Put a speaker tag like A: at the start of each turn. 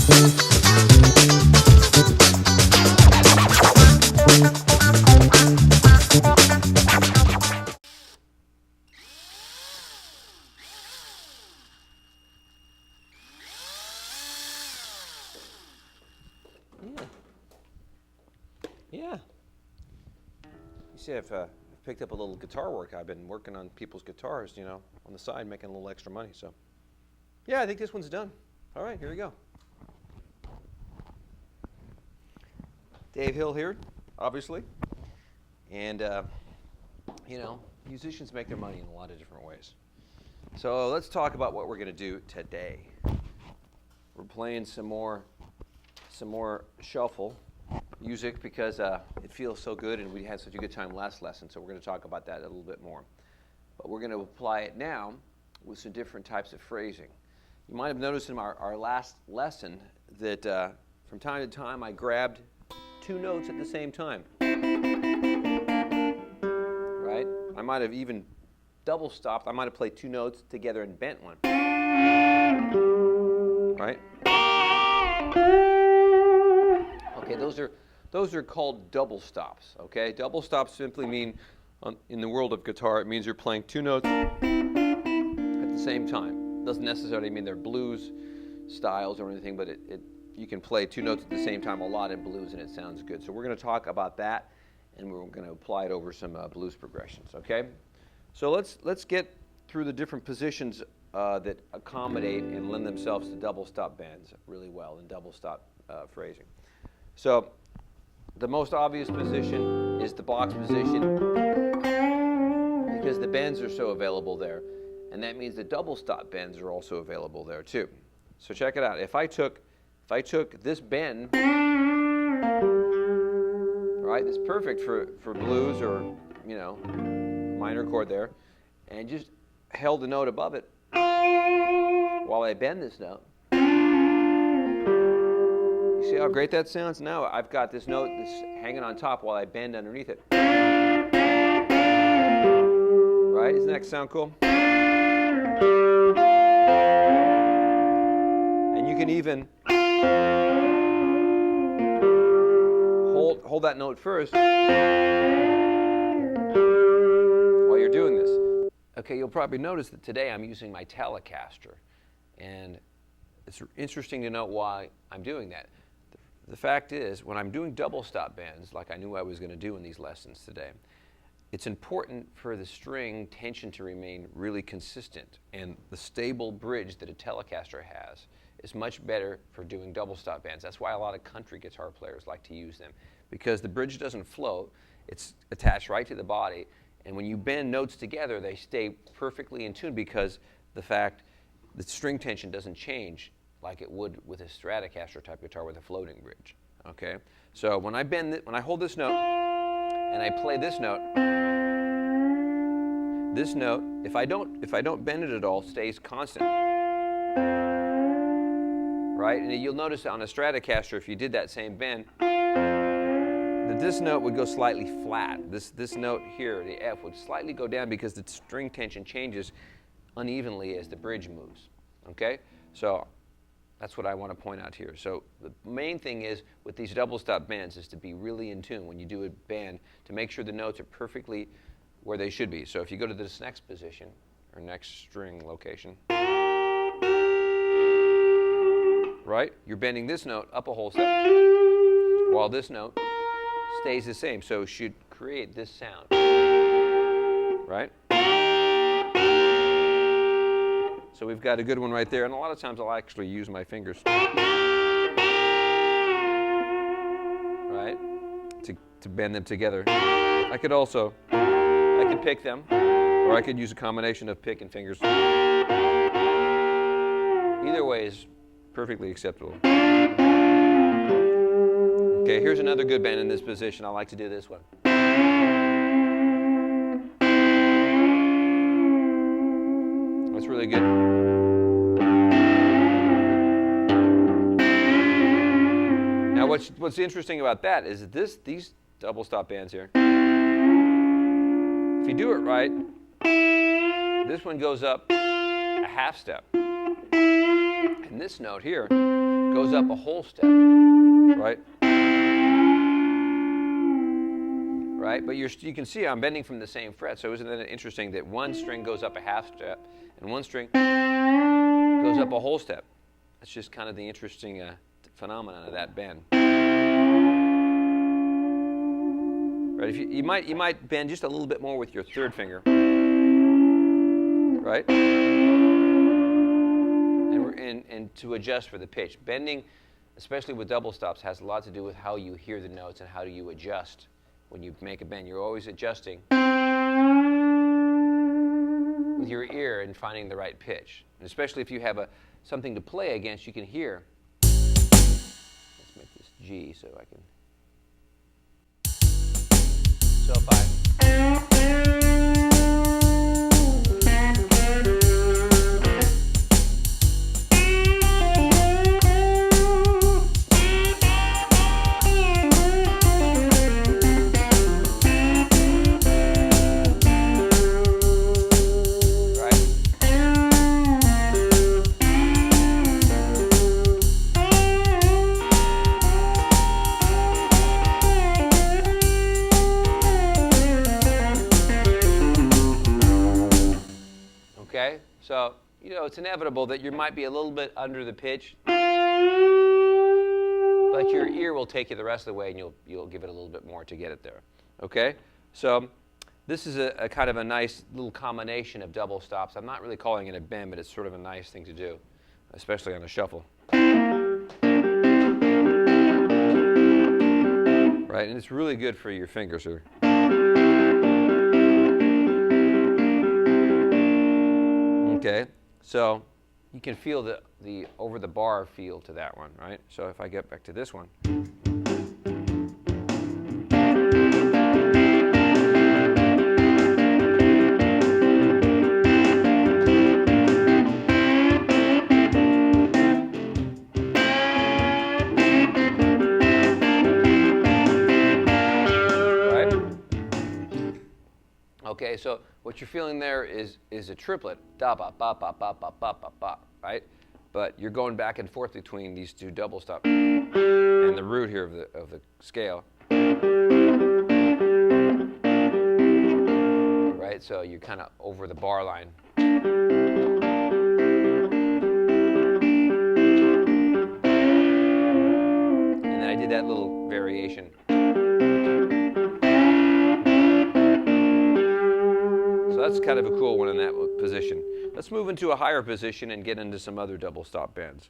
A: Yeah. You see, I've picked up a little guitar work. I've been working on people's guitars, you know, on the side, making a little extra money. So, yeah, I think this one's done. All right, here we go. Dave Hill here, obviously. And, you know, musicians make their money in a lot of different ways. So let's talk about what we're going to do today. We're playing some more shuffle music because it feels so good and we had such a good time last lesson, so we're going to talk about that a little bit more. But we're going to apply it now with some different types of phrasing. You might have noticed in our last lesson that from time to time I grabbed two notes at the same time. Right? I might have even double stopped. I might have played two notes together and bent one. Right? Okay, those are called double stops, okay? Double stops simply mean, in the world of guitar, it means you're playing two notes at the same time. Doesn't necessarily mean they're blues styles or anything, but you can play two notes at the same time a lot in blues and it sounds good. So we're going to talk about that and we're going to apply it over some blues progressions, okay? So let's get through the different positions that accommodate and lend themselves to double stop bends really well in double stop phrasing. So the most obvious position is the box position because the bends are so available there. And that means the double stop bends are also available there too. So check it out. If I took this bend, right, it's perfect for blues or, you know, minor chord there, and just held the note above it while I bend this note. See how great that sounds? Now I've got this note that's hanging on top while I bend underneath it. Right? Doesn't that sound cool? And you can even hold that note first while you're doing this. Okay, you'll probably notice that today I'm using my Telecaster. And it's interesting to note why I'm doing that. The fact is, when I'm doing double stop bends, like I knew I was going to do in these lessons today, it's important for the string tension to remain really consistent. And the stable bridge that a Telecaster has is much better for doing double stop bends. That's why a lot of country guitar players like to use them, because the bridge doesn't float. It's attached right to the body. And when you bend notes together, they stay perfectly in tune because the fact the string tension doesn't change like it would with a Stratocaster type guitar with a floating bridge. Okay, so when I hold this note and I play this note, if I don't bend it at all, stays constant. Right, and you'll notice on a Stratocaster, if you did that same bend, that this note would go slightly flat. This note here, the F, would slightly go down because the string tension changes unevenly as the bridge moves. Okay, so that's what I want to point out here. So the main thing is with these double stop bends is to be really in tune when you do a bend to make sure the notes are perfectly where they should be. So if you go to this next position or next string location, right, you're bending this note up a whole step while this note stays the same. So it should create this sound, right? So we've got a good one right there, and a lot of times I'll actually use my fingers, right, to bend them together. I could pick them, or I could use a combination of pick and fingers. Either way is perfectly acceptable. Okay, here's another good bend in this position. I like to do this one. That's really good. Now, what's interesting about that is that these double stop bends here, if you do it right, this one goes up a half step, and And this note here goes up a whole step, right? Right? But you can see I'm bending from the same fret, so isn't it interesting that one string goes up a half step and one string goes up a whole step? That's just kind of the interesting phenomenon of that bend. Right? If you might bend just a little bit more with your third finger, right? And to adjust for the pitch. Bending, especially with double stops, has a lot to do with how you hear the notes and how do you adjust when you make a bend. You're always adjusting with your ear and finding the right pitch. And especially if you have something to play against, you can hear. Let's make this G so I can. So if I. Okay, so it's inevitable that you might be a little bit under the pitch, but your ear will take you the rest of the way, and you'll give it a little bit more to get it there. Okay, so this is a kind of a nice little combination of double stops. I'm not really calling it a bend, but it's sort of a nice thing to do, especially on a shuffle. Right, and it's really good for your fingers here. Okay, so you can feel the over the bar feel to that one, right? So if I get back to this one. Right? Okay, so what you're feeling there is a triplet, da ba ba ba ba ba ba ba ba, right? But you're going back and forth between these two double stops and the root here of the scale, right? So you're kind of over the bar line. And then I did that little variation. So that's kind of a cool one in that position. Let's move into a higher position and get into some other double stop bends.